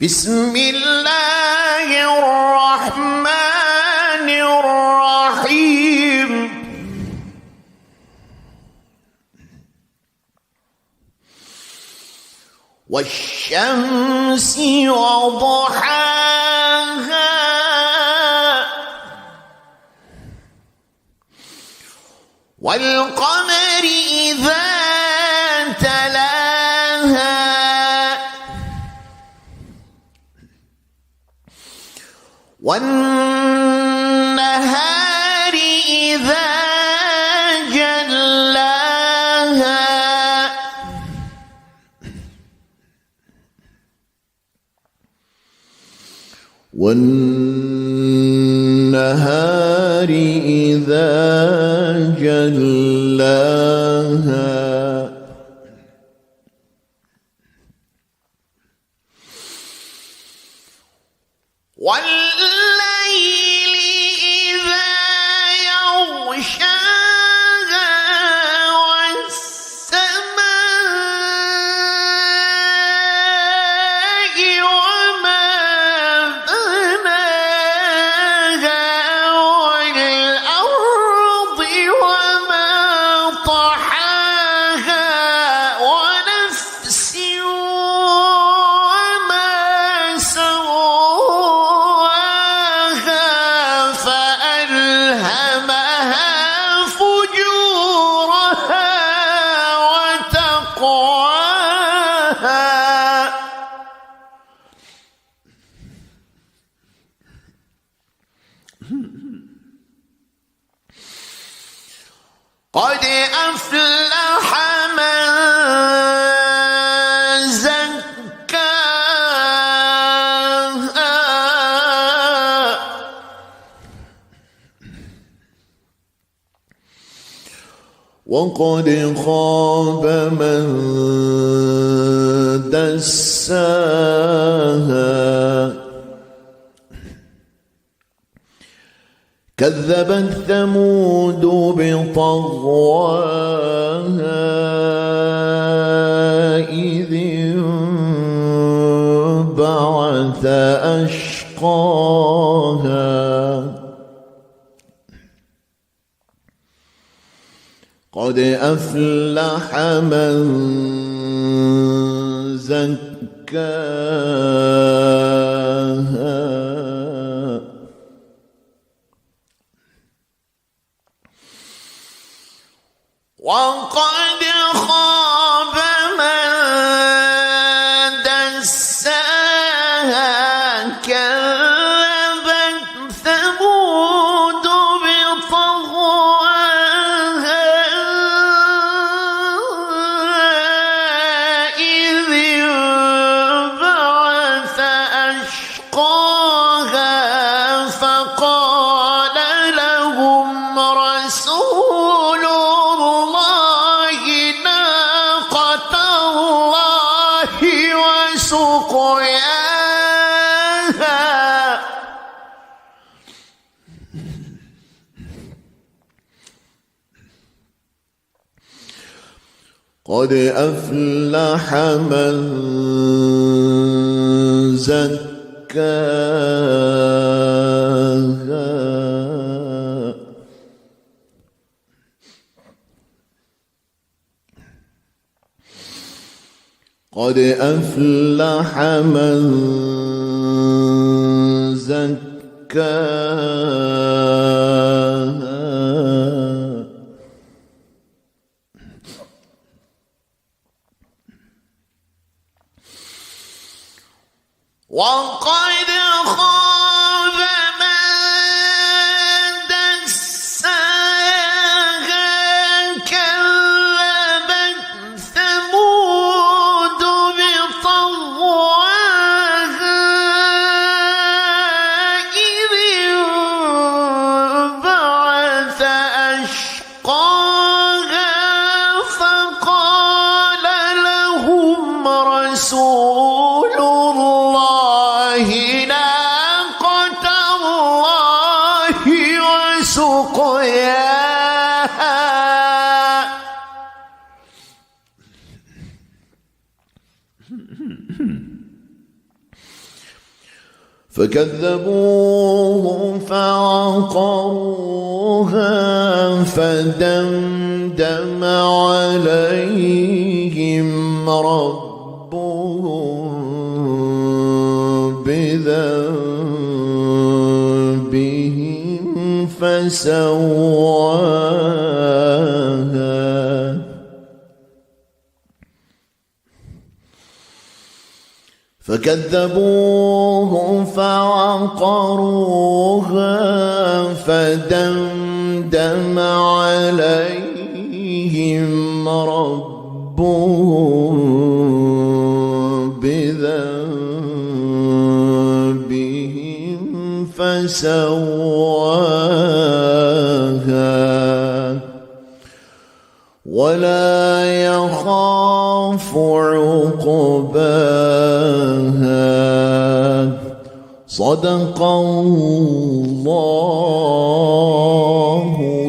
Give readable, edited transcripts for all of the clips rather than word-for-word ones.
بسم الله الرحمن الرحيم. والشمس وضحاها والقمر إذا تلاها والنهار إذا جلاها والنهار إذا جلاها والليل إذا يغشاها والسماء وما بناها والأرض وما طحاها ونفس وما سواها فألهمها فجورها وتقواها قد أفلح من زكاها وقد خاب من دساها كذبت ثمود بطغواها إذ انبعث أشقاها قد أفلح من زكاها وقد خاب من دساها كذبت ثمود بطغواها إذ انبعث أشقاها فقال لهم رسول الله ناقة الله وسقياها قد أفلح من زكاها قد أفلح من زكاها وقد خاب من دساها كذبت ثمود بطغواها إذ انبعث أشقاها فقال لهم رسول الله ناقة الله وسقياها فكذبوه فعقروها فدمدم عليهم ربهم بذنبهم فسواها فكذبوه فعقروها فدمدم عليهم ربهم بذنبهم فسواها ولا يخاف عقباها صدق الله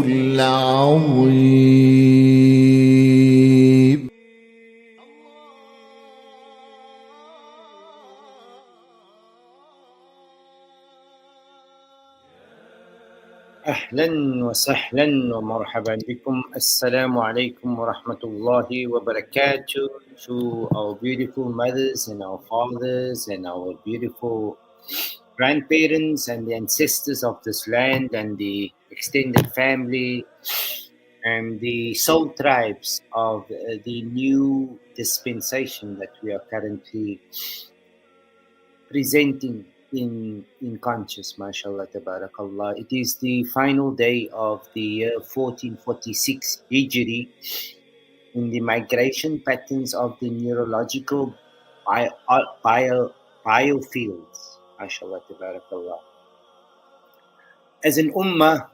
العظيم. أهلا وسهلا ومرحبا بكم. Assalamu alaikum wa rahmatullahi wa barakatuh to our beautiful mothers and our fathers and our beautiful grandparents and the ancestors of this land and the extended family and the soul tribes of the new dispensation that we are currently presenting in conscious, mashallah, tabarakallah. It is the final day of the year 1446 Hijri in the migration patterns of the neurological biofields, mashallah, tabarakallah. As an ummah,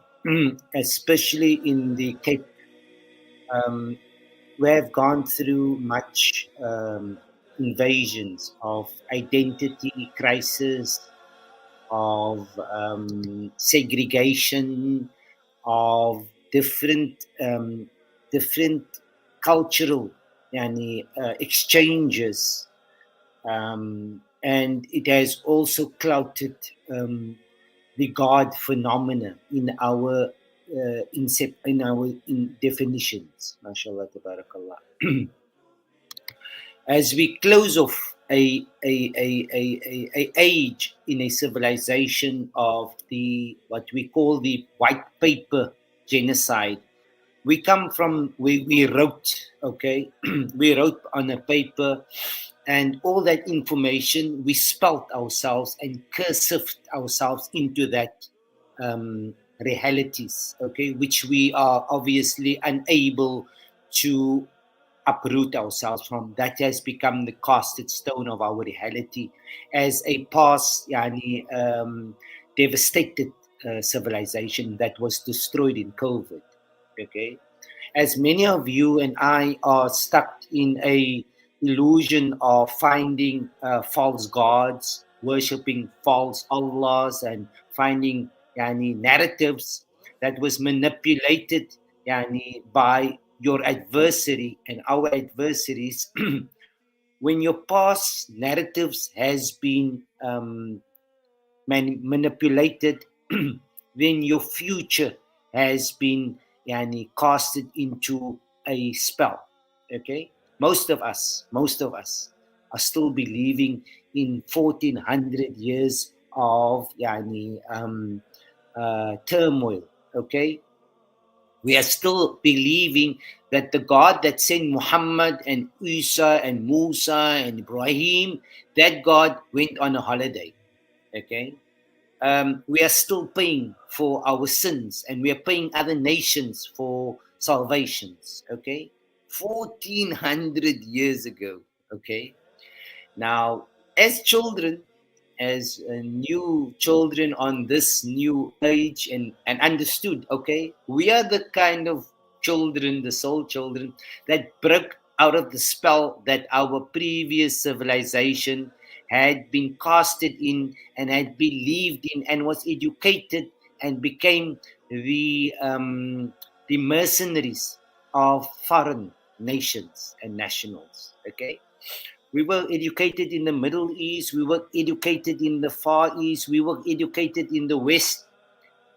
especially in the Cape, we have gone through much invasions of identity crisis, of segregation, of different cultural exchanges, and it has also clouded the God phenomena in our definitions. MashaAllah, tabarakallah. As we close off a age in a civilization of the what we call the white paper genocide, we wrote, okay, we wrote on a paper, and all that information we spelt ourselves and cursived ourselves into that realities, okay, which we are obviously unable to uproot ourselves from. That has become the casted stone of our reality as a past devastated civilization that was destroyed in COVID. Okay, as many of you and I are stuck in a illusion of finding false gods, worshipping false Allahs, and finding narratives that was manipulated by your adversary and our adversaries. When your past narratives has been manipulated, then your future has been casted into a spell. Okay, most of us are still believing in 1400 years of turmoil. Okay, we are still believing that the God that sent Muhammad and Isa and Musa and Ibrahim, that God went on a holiday. Okay, we are still paying for our sins, and we are paying other nations for salvations. Okay, 1400 years ago. Okay, now as children, as new children on this new age, and understood, okay, we are the kind of children, the soul children, that broke out of the spell that our previous civilization had been casted in and had believed in and was educated and became the mercenaries of foreign nations and nationals. Okay, We were educated in the Middle East. We were educated in the Far East. We were educated in the West.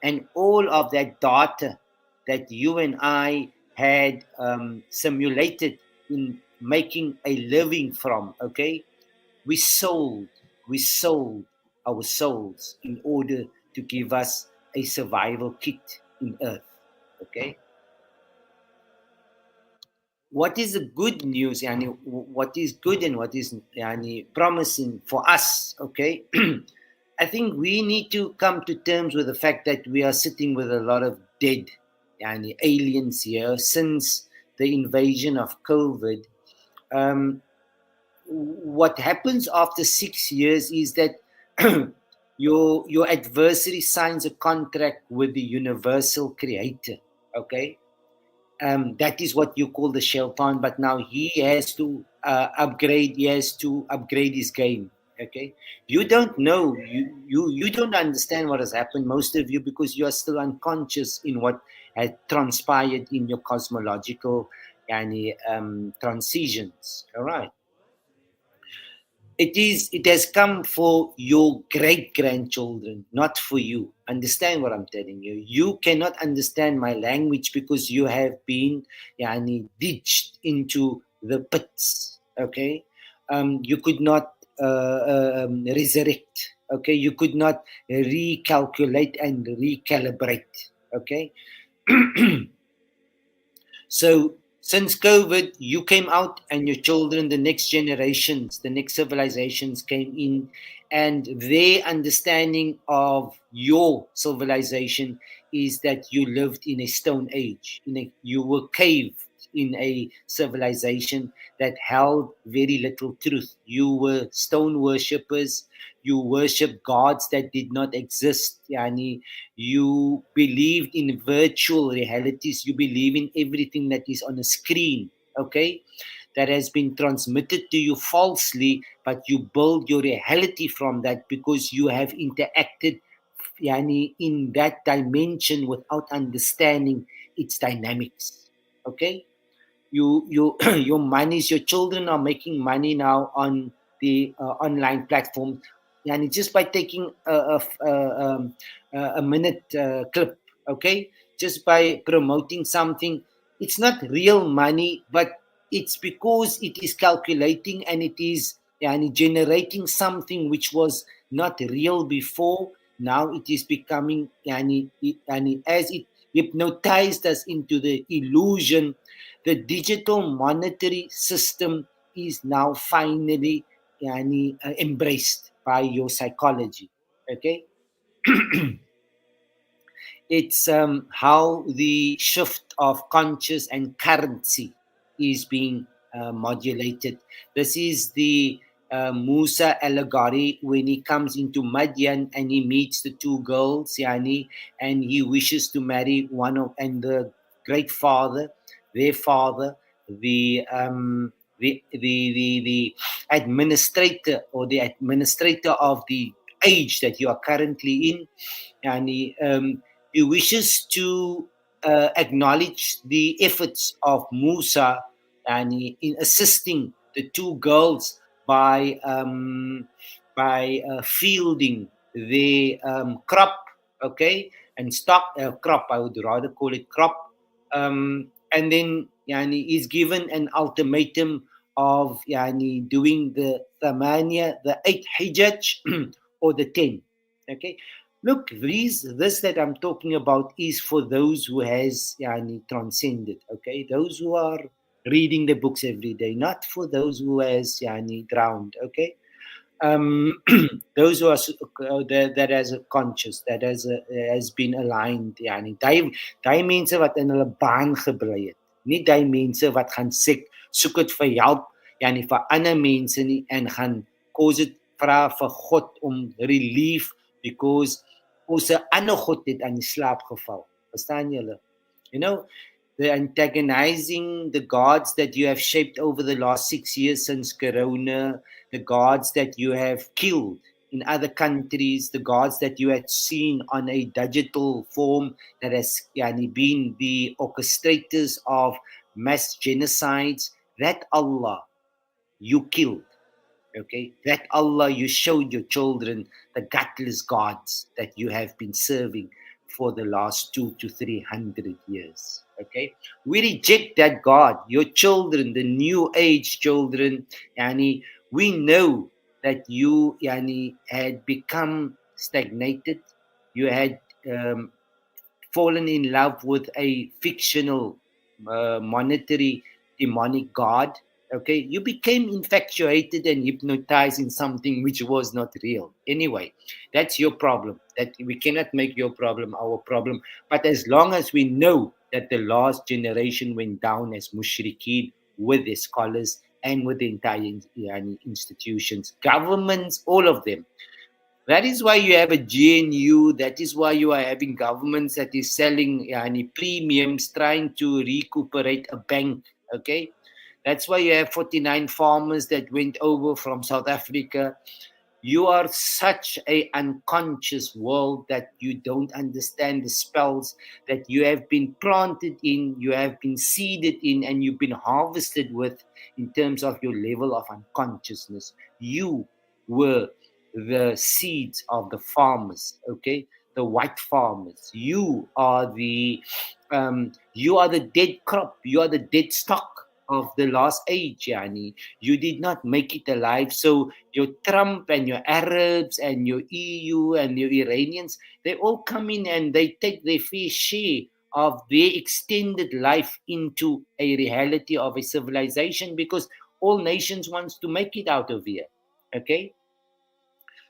And all of that data that you and I had simulated in making a living from, okay, we sold our souls in order to give us a survival kit in Earth, okay. What is the good news, yani, what is good and what is yani, promising for us, okay? I think we need to come to terms with the fact that we are sitting with a lot of dead yani, aliens here since the invasion of COVID. Um, what happens after 6 years is that your adversary signs a contract with the universal creator, okay. That is what you call the shaitan, but now he has to upgrade. He has to upgrade his game. Okay, you don't know. You don't understand what has happened, most of you, because you are still unconscious in what had transpired in your cosmological transitions. All right. It has come for your great grandchildren, not for you. Understand what I'm telling you. You cannot understand my language because you have been ditched into the pits. Okay, you could not resurrect. Okay, you could not recalculate and recalibrate. Okay. So since COVID, you came out and your children, the next generations, the next civilizations came in, and their understanding of your civilization is that you lived in a stone age. You were caved in a civilization that held very little truth. You were stone worshippers. You worship gods that did not exist. You believe in virtual realities. You believe in everything that is on a screen, okay, that has been transmitted to you falsely, but you build your reality from that because you have interacted in that dimension without understanding its dynamics, okay. Your monies, your children are making money now on the online platform, and just by taking a minute clip, okay, just by promoting something. It's not real money, but it's because it is calculating and it is generating something which was not real before. Now it is becoming as it hypnotized us into the illusion. The digital monetary system is now finally embraced by your psychology. Okay, it's how the shift of conscious and currency is being modulated. This is the Musa allegory when he comes into Madian and he meets the two girls, and he wishes to marry one of, and the great father, their father, the administrator or the administrator of the age that you are currently in, and he wishes to acknowledge the efforts of Musa and in assisting the two girls by fielding the crop, okay, and stock crop. I would rather call it crop. And then is given an ultimatum of doing the thamania, the 8 hijaj or the 10. Okay, look, this that I'm talking about is for those who has transcended. Okay, those who are reading the books every day, not for those who has drowned. Okay, those who are that has a conscious, that has been aligned. Die mense wat in hulle baan gebly het. Nie die mense wat gaan soek het vir help vir ander mense nie en gaan kos dit vra vir God om relief because ons 'n ander God het aan die slaap geval. Verstaan julle? You know, the antagonizing the gods that you have shaped over the last 6 years since Corona, the gods that you have killed in other countries, the gods that you had seen on a digital form that has been the orchestrators of mass genocides, that Allah you killed. Okay, that Allah, you showed your children the gutless gods that you have been serving for the last 200 to 300 years. Okay, we reject that God. Your children, the new age children, yani, we know that you yani, had become stagnated. You had fallen in love with a fictional, monetary, demonic god. Okay, you became infatuated and hypnotized in something which was not real. Anyway, that's your problem. That we cannot make your problem our problem. But as long as we know that the last generation went down as mushrikeen with the scholars and with the entire institutions, governments, all of them, that is why you have a GNU. That is why you are having governments that is selling premiums, trying to recuperate a bank. Okay, that's why you have 49 farmers that went over from South Africa. You are such a unconscious world that you don't understand the spells that you have been planted in, you have been seeded in, and you've been harvested with in terms of your level of unconsciousness. You were the seeds of the farmers, okay? The white farmers. You are the dead crop. You are the dead stock of the last age, Yani. You did not make it alive. So your Trump and your Arabs and your EU and your Iranians, they all come in and they take their fair share of their extended life into a reality of a civilization, because all nations wants to make it out of here. Okay,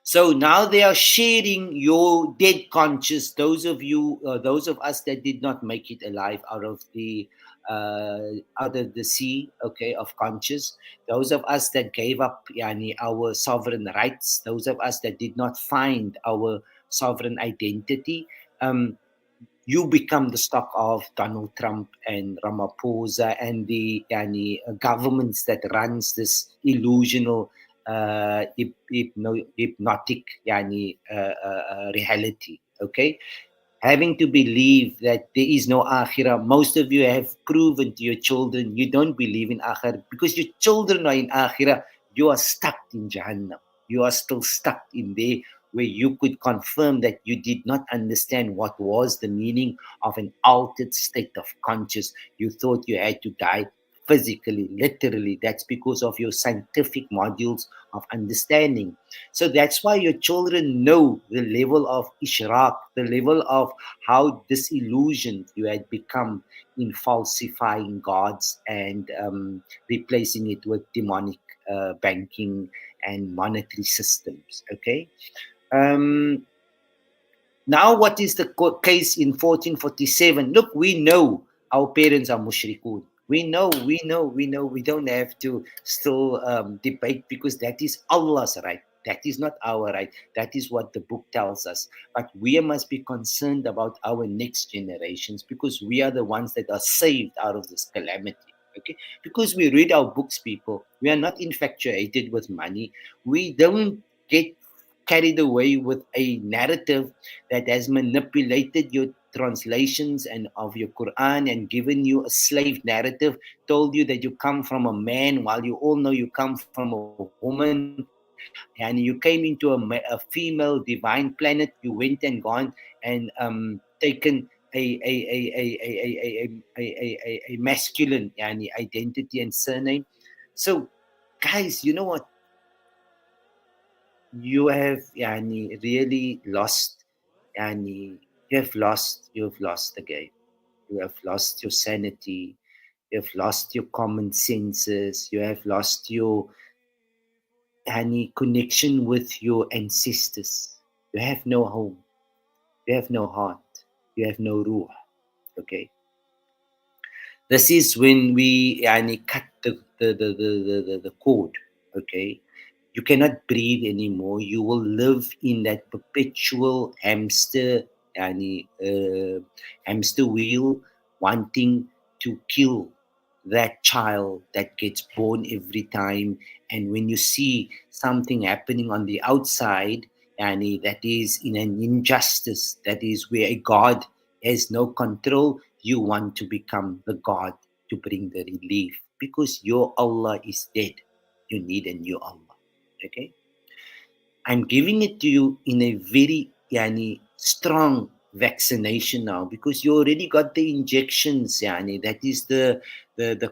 so now they are sharing your dead conscious. Those of us that did not make it alive out of the sea, okay, of conscious. Those of us that gave up, yani, our sovereign rights. Those of us that did not find our sovereign identity. You become the stock of Donald Trump and Ramaphosa and the governments that runs this illusional, hypnotic reality. Okay, having to believe that there is no akhirah. Most of you have proven to your children you don't believe in akhirah because your children are in akhirah. You are stuck in Jahannam. You are still stuck in there where you could confirm that you did not understand what was the meaning of an altered state of conscious. You thought you had to die physically, literally. That's because of your scientific modules of understanding. So that's why your children know the level of ishraq, the level of how disillusioned you had become in falsifying gods and replacing it with demonic banking and monetary systems. Okay. Um, Now, what is the case in 1447? Look, we know our parents are mushrikun. We know. We don't have to still debate, because that is Allah's right. That is not our right. That is what the book tells us. But we must be concerned about our next generations, because we are the ones that are saved out of this calamity. Okay, because we read our books, people. We are not infatuated with money. We don't get carried away with a narrative that has manipulated your translations and of your Quran and given you a slave narrative, told you that you come from a man while you all know you come from a woman, and you came into a female divine planet. You went and gone and taken a masculine identity and surname. So, guys, you know what? You have really lost, you've lost the game. You have lost your sanity, you have lost your common senses, you have lost your connection with your ancestors. You have no home, you have no heart, you have no ruh. Okay, this is when we cut the cord. Okay, you cannot breathe anymore. You will live in that perpetual hamster wheel, wanting to kill that child that gets born every time. And when you see something happening on the outside, that is in an injustice, that is where a God has no control, you want to become the God to bring the relief, because your Allah is dead. You need a new Allah. Okay, I'm giving it to you in a very strong vaccination now, because you already got the injections. That is the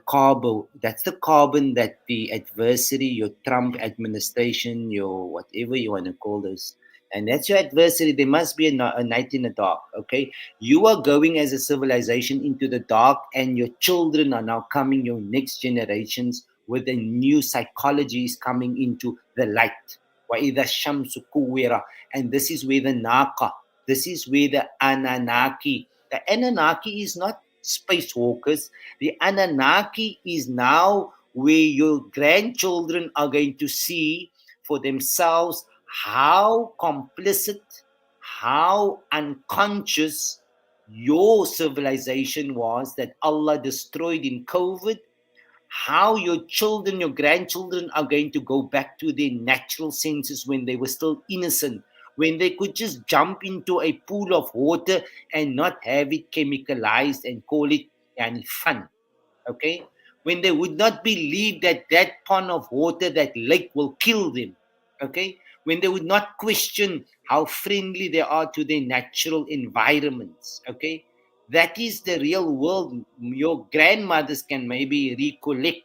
carbon. That's the carbon that the adversary, your Trump administration, your whatever you want to call this, and that's your adversary. There must be a night in the dark. Okay, you are going as a civilization into the dark, and your children are now coming. Your next generations with the new psychologies coming into the light. وَإِذَا الشَّمْسُ كُوِّرَ. And this is where the Naka, this is where the Anunnaki. The Anunnaki is not spacewalkers. The Anunnaki is now where your grandchildren are going to see for themselves how complicit, how unconscious your civilization was that Allah destroyed in COVID, how your children, your grandchildren are going to go back to their natural senses when they were still innocent, when they could just jump into a pool of water and not have it chemicalized and call it fun. Okay? When they would not believe that that pond of water, that lake will kill them. Okay? When they would not question how friendly they are to their natural environments. Okay? That is the real world. Your grandmothers can maybe recollect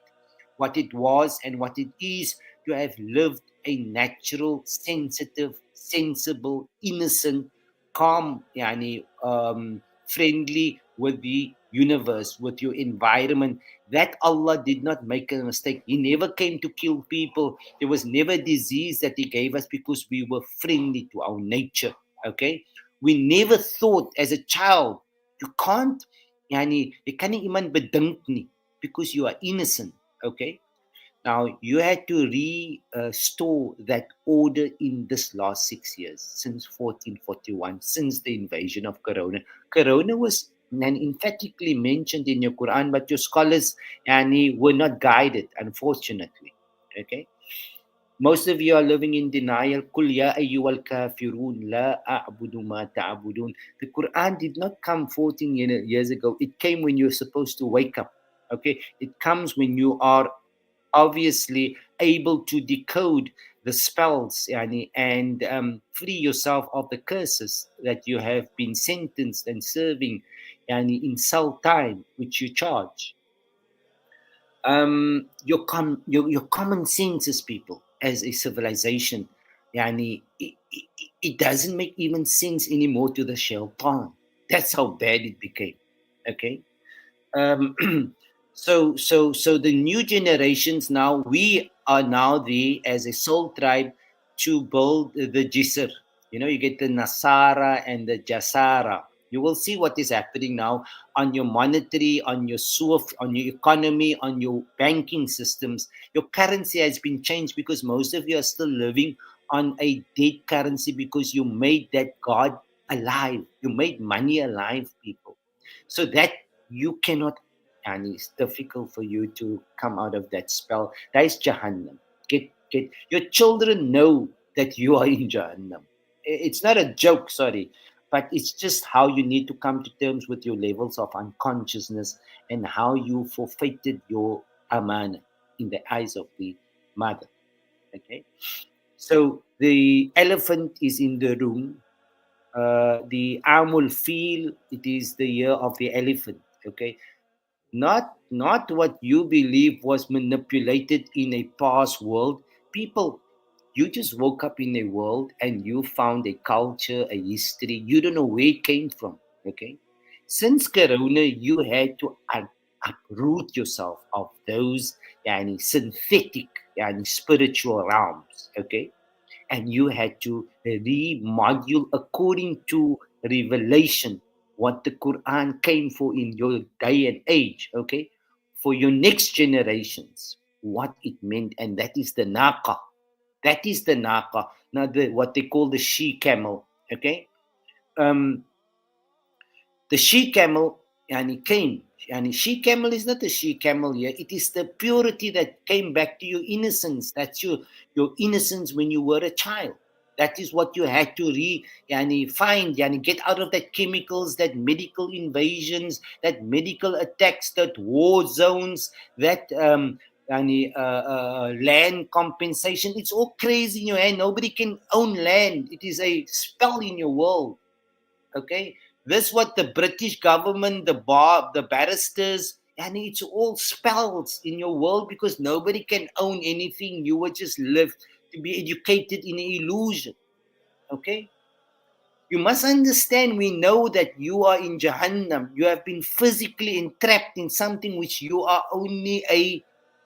what it was and what it is to have lived a natural, sensitive, sensible, innocent, calm, friendly with the universe, with your environment. That Allah did not make a mistake. He never came to kill people. There was never disease that He gave us because we were friendly to our nature. Okay? We never thought as a child, you can't, you can't iman bedink nie because you are innocent. Okay? Now, you had to restore that order in this last 6 years, since 1441, since the invasion of Corona. Corona was emphatically mentioned in your Quran, but your scholars were not guided, unfortunately. Okay? Most of you are living in denial. Kul ya ayyuhal kafirun la a'budu ma ta'budun. The Quran did not come 14 years ago. It came when you're supposed to wake up. Okay? It comes when you are obviously able to decode the spells and free yourself of the curses that you have been sentenced and serving in cell time, which you charge. Your common senses, people, as a civilization, it doesn't make even sense anymore to the shaitan. That's how bad it became. Okay. um, so the new generations now, we are now there as a soul tribe to build the Jisr. You get the Nasara and the Jasara. You will see what is happening now on your monetary, on your SWIFT, on your economy, on your banking systems. Your currency has been changed because most of you are still living on a dead currency because you made that God alive. You made money alive, people. So that you cannot, and it's difficult for you to come out of that spell. That is Jahannam. Get your children know that you are in Jahannam. It's not a joke, sorry, but it's just how you need to come to terms with your levels of unconsciousness and how you forfeited your amana in the eyes of the mother. Okay, so the elephant is in the room. The Amul feel, it is the year of the elephant. Okay, not what you believe was manipulated in a past world. People, you just woke up in a world and you found a culture, a history. You don't know where it came from. Okay, since Corona, you had to uproot yourself of those synthetic spiritual realms. Okay, and you had to remodule according to revelation what the Quran came for in your day and age, okay, for your next generations, what it meant. And that is the naqa. That is the naqa. Now what they call the she camel. Okay, um the she camel came, and she camel is not a she camel here. It is the purity that came back to your innocence. That's your innocence when you were a child. That is what you had to find, get out of that chemicals, that medical invasions, that medical attacks, that war zones, that land compensation. It's all crazy in your hand. Nobody can own land. It is a spell in your world. Okay, this what the British government, the barristers, and it's all spells in your world because nobody can own anything. You were just live to be educated in an illusion. Okay, you must understand. We know that you are in Jahannam. You have been physically entrapped in something which you are only a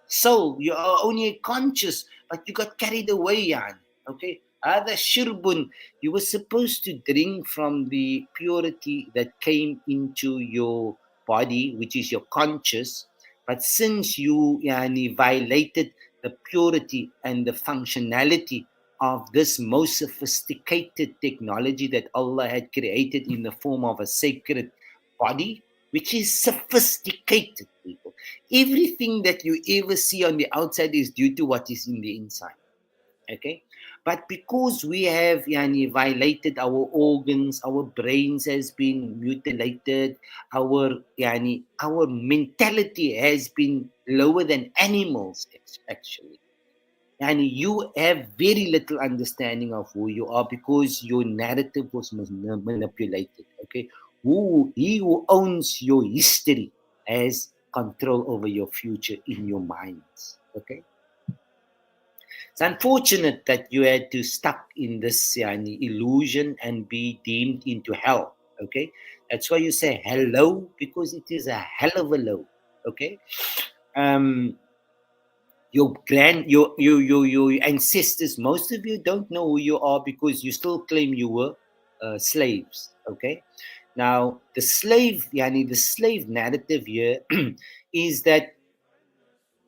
soul. You are only a conscious, but you got carried away, Yan. Okay. Other shirbun, you were supposed to drink from the purity that came into your body, which is your conscious. But since you violated the purity and the functionality of this most sophisticated technology that Allah had created in the form of a sacred body, which is sophisticated, people. Everything that you ever see on the outside is due to what is in the inside. Okay, but because we have violated our organs, our brains has been mutilated, our mentality has been lower than animals actually. And you have very little understanding of who you are because your narrative was manipulated. Okay, he who owns your history has control over your future in your minds. Okay, it's unfortunate that you had to stuck in this illusion and be deemed into hell. Okay, that's why you say hello, because it is a hell of a low. Okay, your ancestors, most of you don't know who you are because you still claim you were slaves. Okay, now the slave narrative here is that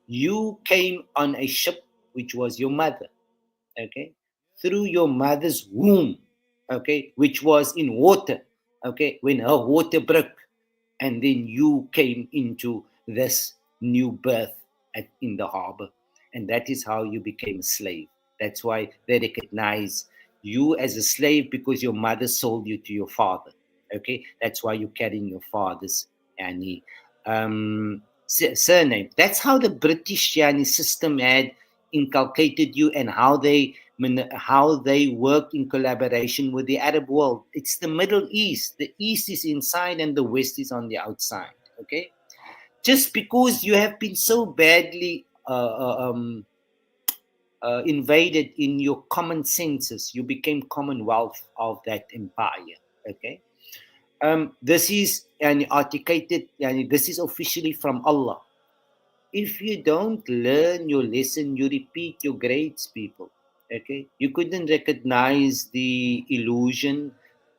you came on a ship which was your mother. Okay, through your mother's womb. Okay, which was in water. Okay, when her water broke, and then you came into this new birth in the harbor, and that is how you became a slave. That's why they recognize you as a slave because your mother sold you to your father. Okay, that's why you're carrying your father's surname. That's how the British system had inculcated you, and how they work in collaboration with the Arab world. It's the Middle East. The East is inside and the West is on the outside. Okay, just because you have been so badly invaded in your common senses, you became commonwealth of that empire. Okay, this is articulated. This is officially from Allah. If you don't learn your lesson, you repeat your grades, people. Okay, you couldn't recognize the illusion.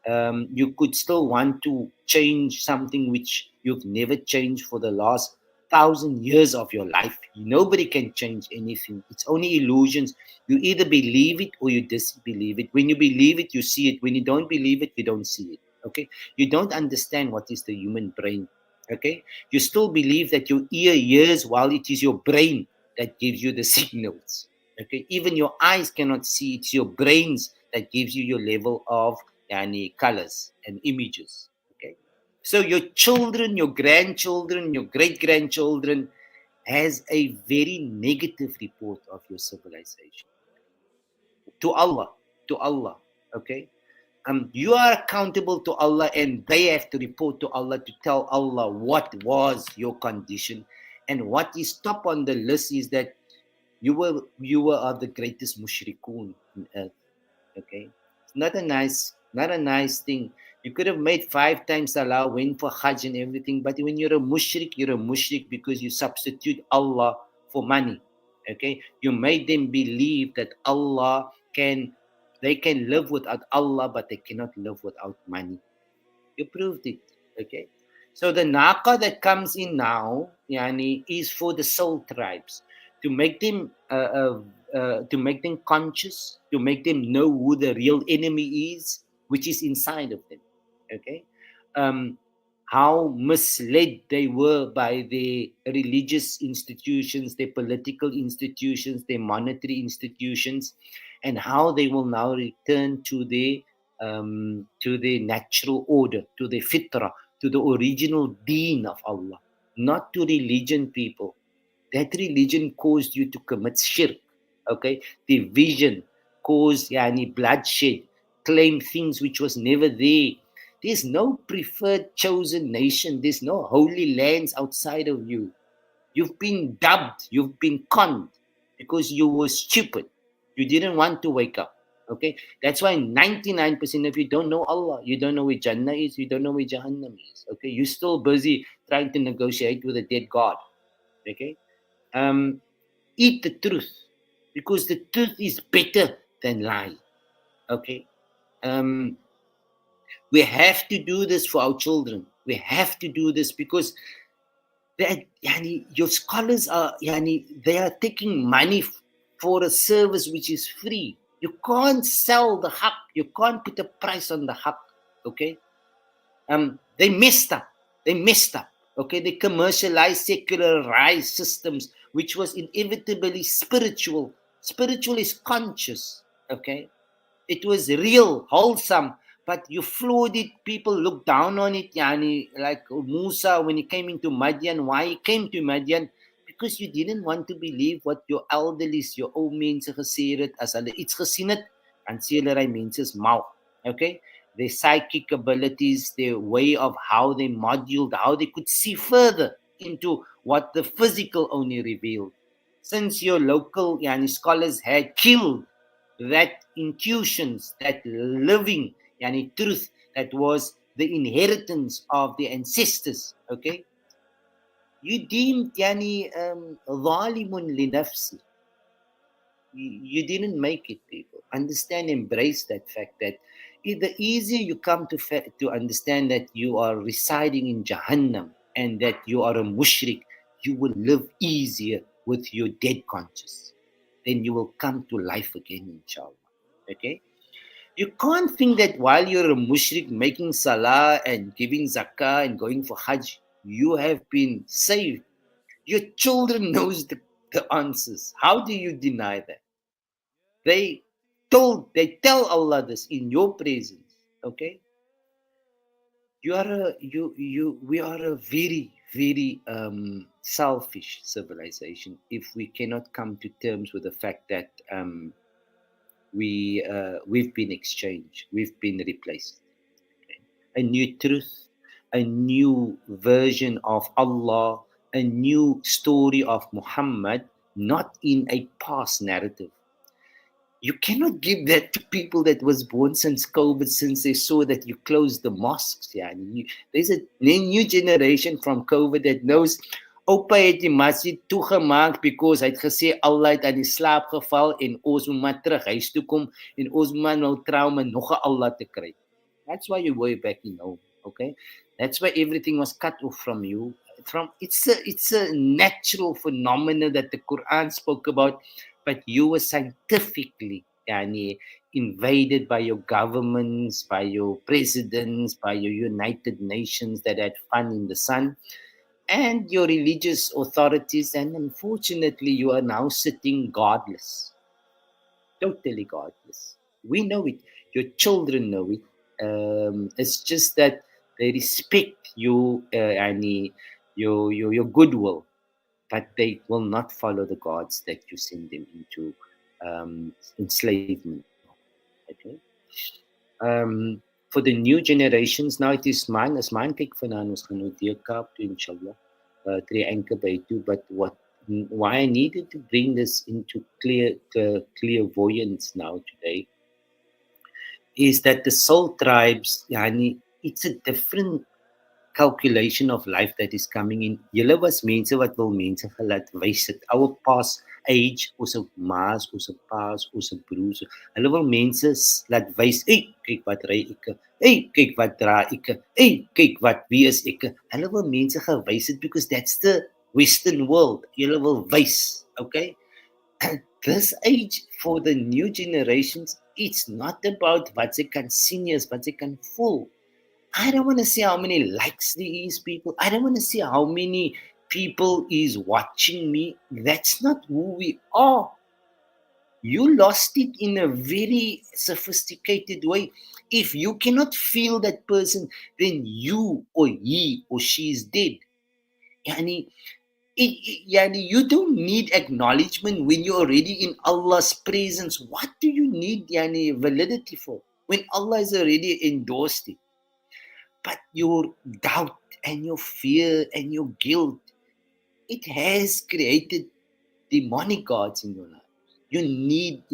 You could still want to change something which you've never changed for the last 1,000 years of your life. Nobody can change anything. It's only illusions. You either believe it or you disbelieve it. When you believe it, you see it. When you don't believe it, you don't see it. Okay, you don't understand what is the human brain. Okay, you still believe that your ear hears while it is your brain that gives you the signals. Okay, even your eyes cannot see. It's your brains that gives you your level of colors and images. Okay, so your children, your grandchildren, your great grandchildren has a very negative report of your civilization to Allah. To Allah. Okay, you are accountable to Allah, and they have to report to Allah to tell Allah what was your condition. And what is top on the list is that you were of the greatest mushrikun on earth. Okay, it's not a nice thing. You could have made 5 times salah, went for hajj and everything, but when you're a mushrik because you substitute Allah for money. Okay, you made them believe that they can live without Allah, but they cannot live without money. You proved it. Okay, so the naqa that comes in now, is for the soul tribes to make them conscious, to make them know who the real enemy is, which is inside of them. Okay, how misled they were by their religious institutions, their political institutions, their monetary institutions, and how they will now return to their natural order, to the fitrah, to the original deen of Allah, not to religion, people. That religion caused you to commit shirk. Okay, division, cause bloodshed, claim things which was never there. There's no preferred chosen nation. There's no holy lands outside of you. You've been dubbed, you've been conned because you were stupid. You didn't want to wake up. Okay, that's why 99% of you don't know Allah. You don't know where Jannah is. You don't know where Jahannam is. Okay, you're still busy trying to negotiate with a dead God. Okay, eat the truth because the truth is better than lie. Okay, we have to do this for our children. We have to do this because your scholars are they are taking money for a service which is free. You can't sell the haq. You can't put a price on the haq. Okay, they messed up. Okay, they commercialized, secularized systems which was inevitably spiritual. Spiritual is conscious. Okay, it was real, wholesome, but you flawed it. People look down on it. Like Musa when he came into Madian. Why he came to Madian? Because you didn't want to believe what your elderlies, your old mense gesê het. As hulle iets gesien het, dan sê hulle hy mense's mal. Okay? Their psychic abilities, their way of how they moduled, how they could see further into what the physical only revealed. Since your local scholars had killed that intuitions, that living truth that was the inheritance of the ancestors. Okay, you deemed ظالم لنفسه. You didn't make it, people. Understand, embrace that fact that the easier you come to understand that you are residing in Jahannam and that you are a mushrik, you will live easier with your dead conscious. Then you will come to life again, inshallah. Okay? You can't think that while you're a mushrik making salah and giving zakah and going for hajj, you have been saved. Your children knows the answers. How do you deny that? They tell Allah this in your presence. Okay? We are a very, very selfish civilization if we cannot come to terms with the fact that we've been exchanged, we've been replaced. Okay? A new truth, a new version of Allah, a new story of Muhammad, not in a past narrative. You cannot give that to people that was born since COVID, since they saw that you closed the mosques. There's a new generation from COVID that knows Oupa het die masjid toegemaak because hy het gesê Allah het aan die slaap geval en ons moet maar terug huis toe kom en ons moet maar nou trou om nog 'n Allah te kry. That's why you were back in home, okay? That's why everything was cut off from you. It's a natural phenomenon that the Quran spoke about, but you were scientifically invaded by your governments, by your presidents, by your United Nations that had fun in the sun, and your religious authorities, and unfortunately you are now sitting godless, totally godless. We know it. Your children know it. It's just that they respect you and your goodwill, but they will not follow the gods that you send them into enslavement. Okay. For the new generations, now it is mine. As mine kyk vanaand ons gaan nou weer Kaap toe inshallah. Tree anchor by two, but why I needed to bring this into clairvoyance now today is that the soul tribes, it's a different calculation of life that is coming in. Julle was mense wat wil mense gelaat wys het. Our past age, ons ma's, ons pa's, ons broers. Hulle wil mense laat wys, hey, kyk wat ry ek. Hey, kyk wat dra ek. Hey, kyk wat wie is ek. Hulle wil mense gewys het because that's the Western world. Julle wil wys, okay? This age for the new generations, it's not about wat ze kan sien is, wat ze kan voel. I don't want to see how many likes there is, people. I don't want to see how many people is watching me. That's not who we are. You lost it in a very sophisticated way. If you cannot feel that person, then you or he or she is dead. Yani, you don't need acknowledgement when you're already in Allah's presence. What do you need yani, validity for? When Allah has already endorsed it. But your doubt and your fear and your guilt, it has created demonic gods in your life. You need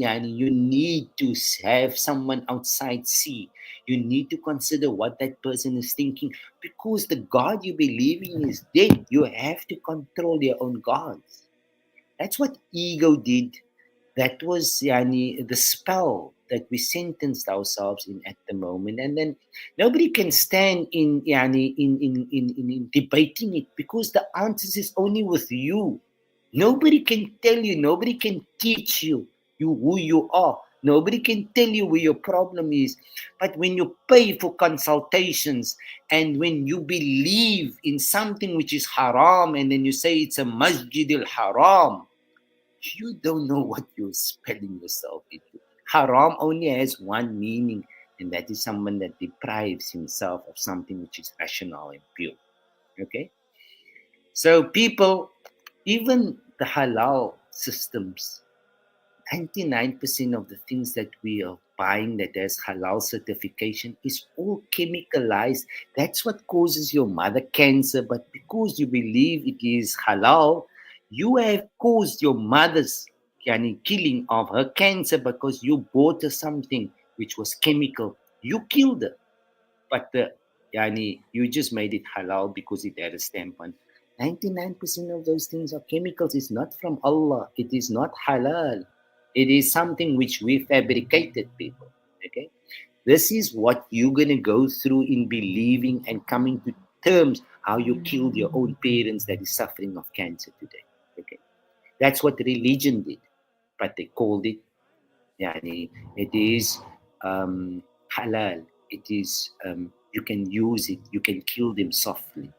to have someone outside see. You need to consider what that person is thinking, because the God you believe in is dead. You have to control your own gods. That's what ego did. That was the spell that we sentenced ourselves in at the moment. And then nobody can stand in debating it, because the answers is only with you. Nobody can tell you, nobody can teach you who you are. Nobody can tell you where your problem is. But when you pay for consultations, and when you believe in something which is haram, and then you say it's a masjid al haram, you don't know what you're spelling yourself into. Haram only has one meaning, and that is someone that deprives himself of something which is rational and pure. Okay? So, people, even the halal systems, 99% of the things that we are buying that has halal certification is all chemicalized. That's what causes your mother cancer. But because you believe it is halal, you have caused your mother's killing of her cancer, because you bought her something which was chemical. You killed her. But you just made it halal because it had a stamp on. 99% of those things are chemicals. It's not from Allah. It is not halal. It is something which we fabricated, people. Okay? This is what you're going to go through in believing and coming to terms how you killed your own parents that is suffering of cancer today. Okay? That's what religion did. But they called it, it is halal. It is, you can use it. You can kill them softly.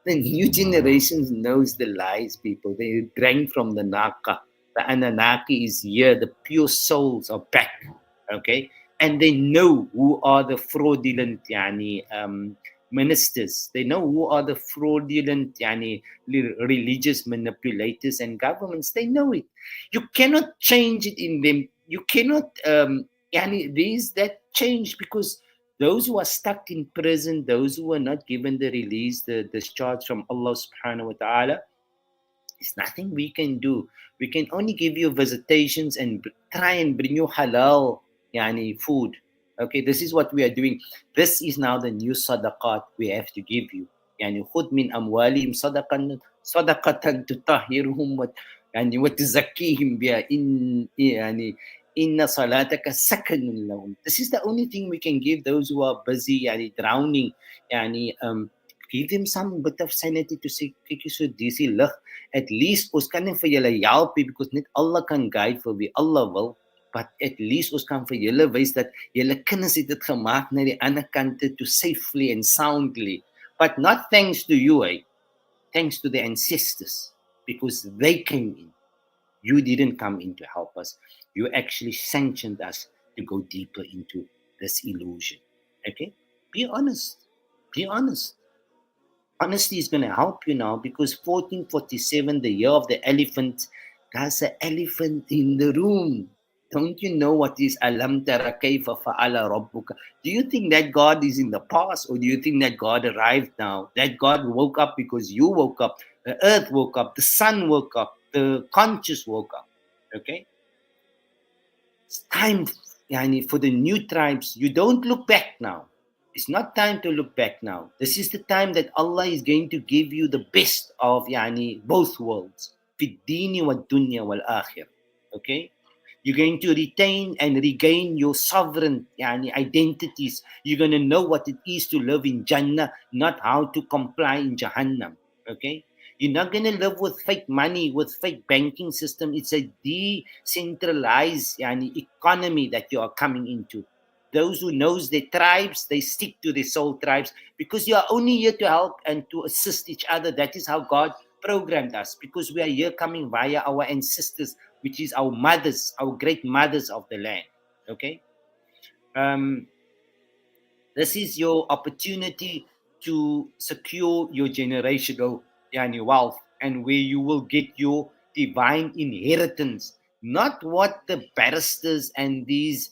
The new generations knows the lies, people. They drank from the Naka. The Anunnaki is here. The pure souls are back. Okay? And they know who are the fraudulent ministers. They know who are the fraudulent religious manipulators and governments. They know it. You cannot change it in them. You cannot there's that change, because those who are stuck in prison, those who are not given the release, the discharge from Allah subhanahu wa ta'ala, there's nothing we can do. We can only give you visitations and try and bring you halal food. Okay, this is what we are doing. This is now the new sadaqat we have to give you. خذ من أموالهم صدقة تطهرهم وتزكيهم بها إن صلاتك سكن لهم. This is the only thing we can give those who are busy drowning. Give them some bit of sanity to say, kyk jy so dis die lig. At least ons kan nie vir julle help nie, because net Allah kan guide vir wie Allah wil. But at least ons kan vir julle wys dat julle kinders het dit gemaak na die ander kante to safely and soundly. But not thanks to you, thanks to the ancestors, because they came in. You didn't come in to help us. You actually sanctioned us to go deeper into this illusion. Okay? Be honest. Be honest. Honesty is going to help you now, because 1447, the year of the elephant, there's an elephant in the room. Don't you know what is Alam Tara Kayfa Fa'ala Rabbuka? Do you think that God is in the past, or do you think that God arrived now? That God woke up because you woke up, the earth woke up, the sun woke up, the conscious woke up. Okay? It's time for the new tribes. You don't look back now. It's not time to look back now. This is the time that Allah is going to give you the best of both worlds. Fi dini wa dunya wal akhir. Okay? You're going to retain and regain your sovereign identities. You're going to know what it is to live in Jannah, not how to comply in Jahannam. Okay? You're not going to live with fake money, with fake banking system. It's a decentralized economy that you are coming into. Those who knows their tribes, they stick to their soul tribes, because you are only here to help and to assist each other. That is how God programmed us, because we are here coming via our ancestors, which is our mothers, our great mothers of the land. Okay? This is your opportunity to secure your generational wealth, and where you will get your divine inheritance, not what the barristers and these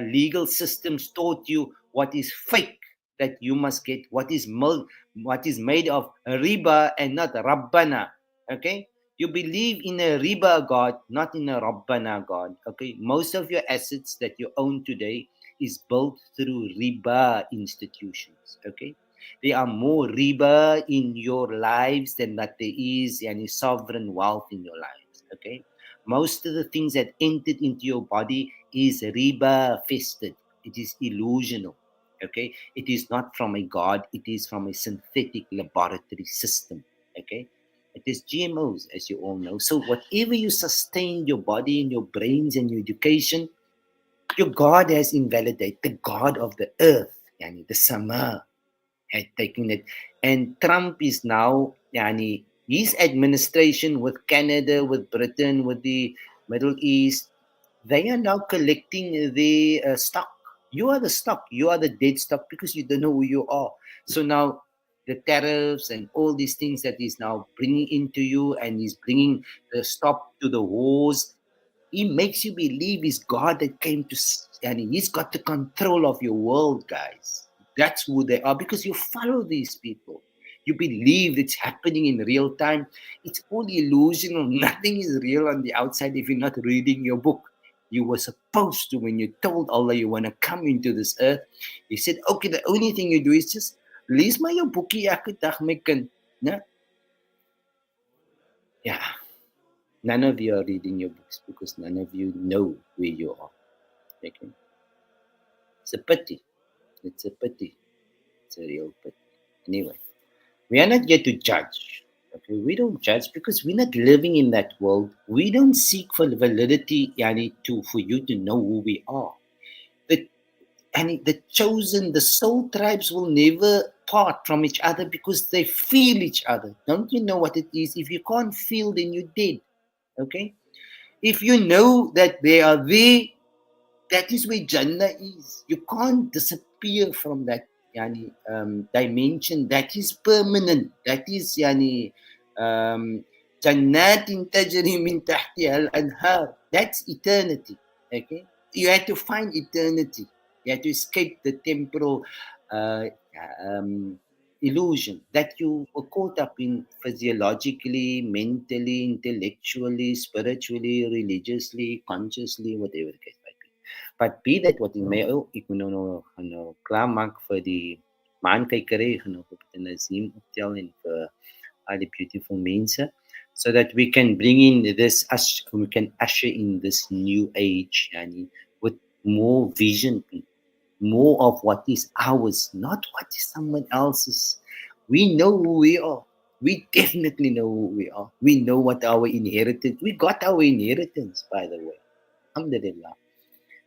legal systems taught you, what is fake, that you must get what is made of riba and not rabbana. Okay, you believe in a riba god, not in a rabbana god. Okay, most of your assets that you own today is built through riba institutions. Okay, there are more riba in your lives than that there is any sovereign wealth in your lives. Okay, most of the things that entered into your body is riba fested. It is illusional. Okay, it is not from a god, it is from a synthetic laboratory system. Okay, it is GMOs, as you all know. So whatever you sustain your body and your brains and your education, your god has invalidated. The god of the earth, yani the sama, had taken it. And Trump is now, yani, his administration with Canada, with Britain, with the Middle East, they are now collecting the stock. You are the stock. You are the dead stock because you don't know who you are. So now the tariffs and all these things that he's now bringing into you, and he's bringing the stop to the wars. He makes you believe he's God that came to, and he's got the control of your world, guys. That's who they are because you follow these people. You believe it's happening in real time. It's all illusional. Nothing is real on the outside if you're not reading your book. You were supposed to, when you told Allah you want to come into this earth, He said, okay, the only thing you do is just lees maar jou boekie elke dag, my kind. Yeah. Yeah. None of you are reading your books because none of you know where you are. Okay? It's a pity. It's a pity. It's a real pity. Anyway, we are not here to judge. Okay? We don't judge because we're not living in that world. We don't seek for validity, yani, for you to know who we are. The chosen, the soul tribes will never part from each other because they feel each other. Don't you know what it is? If you can't feel, then you're dead. Okay? If you know that they are there, that is where Jannah is. You can't disappear from that dimension. That is permanent. That is Jannatin tajri min tahtiha al-anhar. That's eternity. Okay? You have to find eternity. You have to escape the temporal uh, illusion that you were caught up in physiologically, mentally, intellectually, spiritually, religiously, consciously, whatever the case might be. But be that what it may, ek moet nou klaarmaak vir die maankijkery, gaan nou op die Nazim optel en vir al die beautiful mense, so that we can bring in this, we can usher in this new age, with more vision, more of what is ours, not what is someone else's. We know who we are. We definitely know who we are. We know what our inheritance. We got our inheritance, by the way. Alhamdulillah.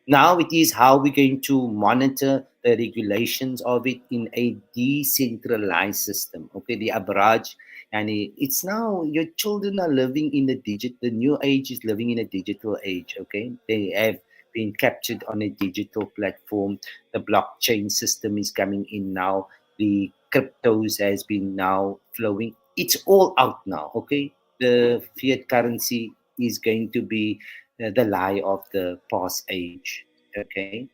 Now it is how we're going to monitor the regulations of it in a decentralized system. Okay, the abraj, and it's now your children are living in the new age is living in a digital age. Okay, they have been captured on a digital platform. The blockchain system is coming in now. The cryptos has been now flowing. It's all out now. Okay, the fiat currency is going to be the lie of the past age. Okay,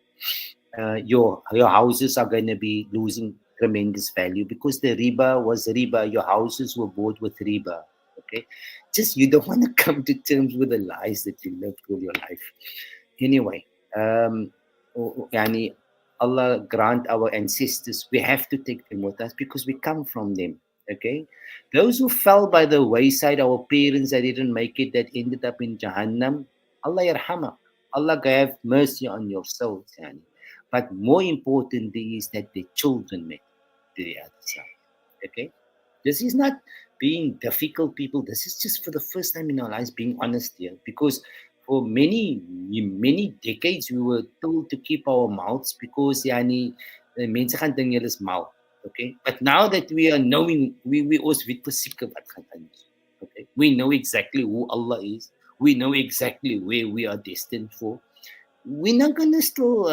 your houses are going to be losing tremendous value because the riba was riba. Your houses were bought with riba. Okay, just you don't want to come to terms with the lies that you lived all your life. Anyway, yani Allah grant our ancestors, we have to take them with us because we come from them. Okay, those who fell by the wayside, our parents that didn't make it, that ended up in Jahannam, Allah yarhamah. Allah have mercy on your souls. Yani. But more importantly is that the children make the other side. Okay, this is not being difficult, people. This is just for the first time in our lives being honest here, because for many decades we were told to keep our mouths because mense gaan dink julle is mal. Okay, but now that we are knowing, we ons weet presies wat gaan aan. Okay, we know exactly who Allah is. We know exactly where we are destined for. We're not gonna still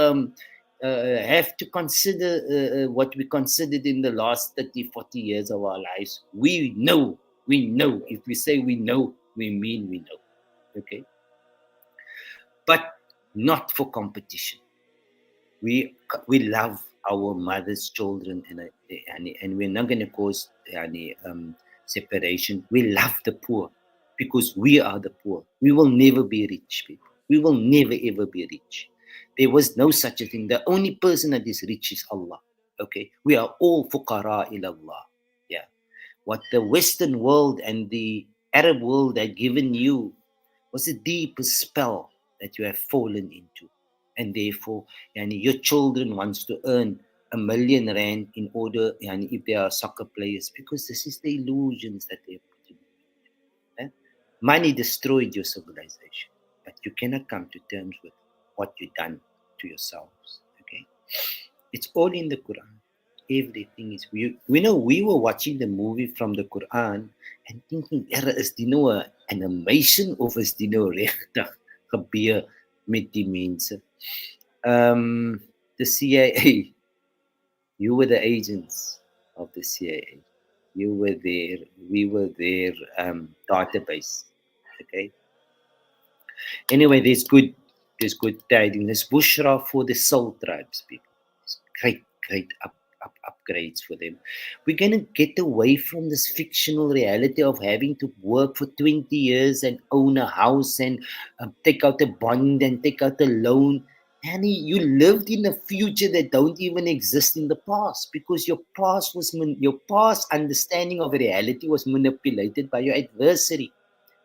have to consider what we considered in the last 30, 40 years of our lives. We know We know. If we say we know, we mean we know. Okay? But not for competition. We love our mother's children, and we're not going to cause any separation. We love the poor because we are the poor. We will never be rich people. We will never ever be rich. There was no such a thing. The only person that is rich is Allah. Okay, we are all fuqara ilallah. Yeah, what the Western world and the Arab world had given you was a deep spell that you have fallen into. And therefore, your children wants to earn R1,000,000 in order, if they are soccer players, because this is the illusions that they're putting. Eh? Money destroyed your civilization, but you cannot come to terms with what you've done to yourselves. Okay, it's all in the Quran. Everything is. We know we were watching the movie from the Quran and thinking, is die nou 'n animation of is die nou regtig gebeur met die mense? The CIA, you were the agents of the CIA. You were there. We were their database. Okay. Anyway, there's good tidings. There's Bushra for the soul tribes people. It's great upgrades for them. We're going to get away from this fictional reality of having to work for 20 years and own a house and take out a bond and take out a loan. Annie, you lived in a future that don't even exist in the past because your past understanding of reality was manipulated by your adversary.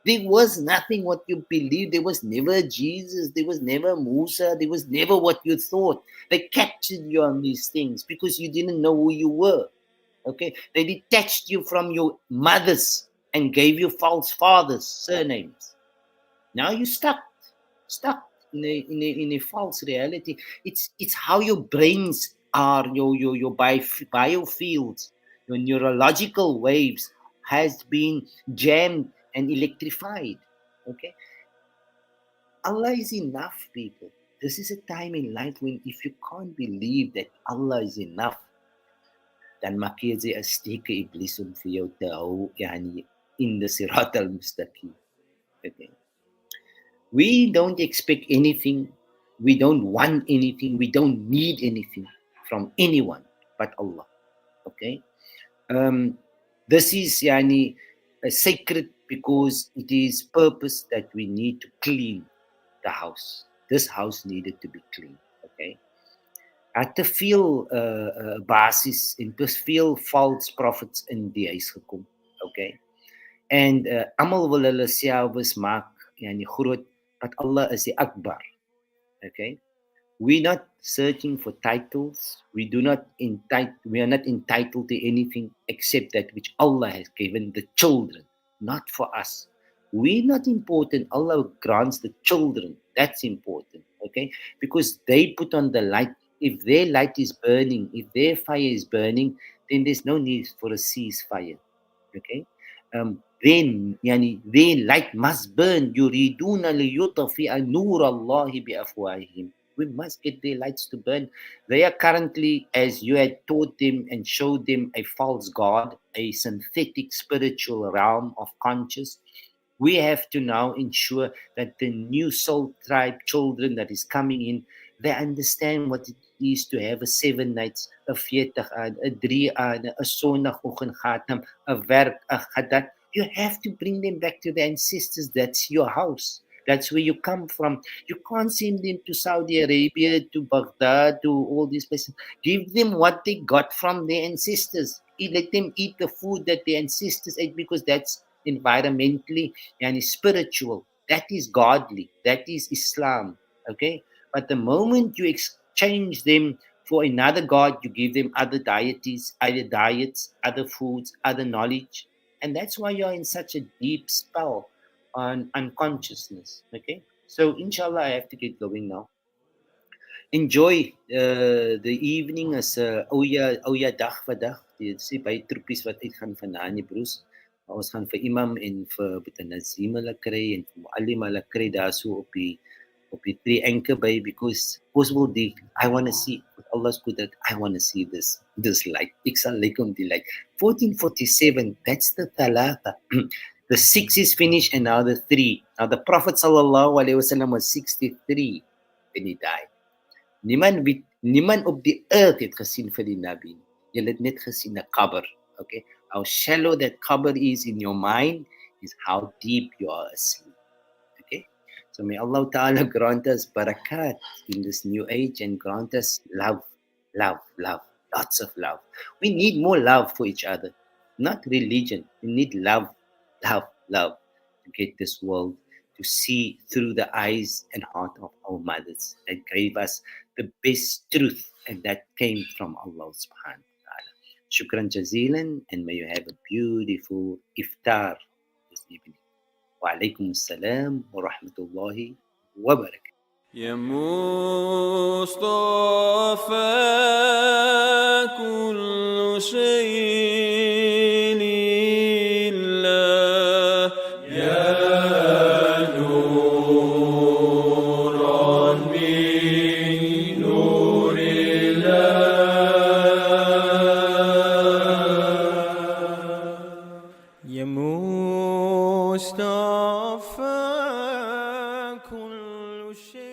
There was nothing what you believed. There was never Jesus. There was never Musa. There was never what you thought. They captured you on these things because you didn't know who you were. Okay? They detached you from your mothers and gave you false fathers' surnames. Now you're stuck in a false reality. It's how your brains are, your biofields, your neurological waves has been jammed and electrified. Okay, Allah is enough, people. This is a time in life when if you can't believe that Allah is enough, dan maak jy 'n steke iblis om vir jou te hou in the sirat al-mustaqim. Okay. We don't expect anything. We don't want anything. We don't need anything from anyone but Allah. Okay. This is a sacred because it is purpose that we need to clean the house. This house needed to be clean. Okay. At te veel basis en te veel false prophets in die huis gekom. Okay. And almal wil hulle selfs maak groot, but Allah is the Akbar. Okay. We're not searching for titles. We are not entitled to anything except that which Allah has given the children, not for us. We're not important. Allah grants the children. That's important. Okay. Because they put on the light. If their light is burning, if their fire is burning, then there's no need for a ceasefire. Okay. Then their light must burn. يُرِيدُونَ لِيُطْفِئَ نُورَ اللَّهِ بِأَفْوَاهِهِمْ. We must get their lights to burn. They are currently, as you had taught them and showed them, a false god, a synthetic spiritual realm of conscious. We have to now ensure that the new soul tribe children that is coming in, they understand what it is to have a 7 nights, a 40 aan, a 3 aan, a sondagoggend khatam, a werk, a gadat. You have to bring them back to the ancestors. That's your house. That's where you come from. You can't send them to Saudi Arabia, to Baghdad, to all these places. Give them what they got from their ancestors. Let them eat the food that their ancestors ate because that's environmentally and spiritual. That is godly. That is Islam. Okay? But the moment you exchange them for another god, you give them other deities, other diets, other foods, other knowledge. And that's why you're in such a deep spell on unconsciousness. Okay? So inshallah, I have to get going now. Enjoy the evening as ouja dag vandag. Dit sê by troepies wat uitgaan vanaand nie broers. Ons gaan vir Imam en vir Boeta Nazim hulle kry en vir Muallim hulle kry daar so op die 3 anchor by because ons wil die I want to see what Allah's qudrat, I want to see this light. Iksalaikum the light. 1447, that's the thalatha. The 6 is finished and now the 3. Now the Prophet sallallahu alaihi wasallam was 63 when he died. Niemand op die earth het gesien vir die Nabi. Jy het net gesien 'n qabr. Okay? How shallow that qabr is in your mind is how deep you are asleep. Okay? So may Allah Ta'ala grant us barakat in this new age and grant us love, lots of love. We need more love for each other, not religion. We need love to get this world to see through the eyes and heart of our mothers that gave us the best truth, and that came from Allah subhanahu wa ta'ala. Shukran jazilan, and may you have a beautiful iftar this evening. Wa alaikum assalam wa rahmatullahi wa barakatuh. يا مصطفى كل شيء لله يا نورا من نور الله يا مصطفى كل شيء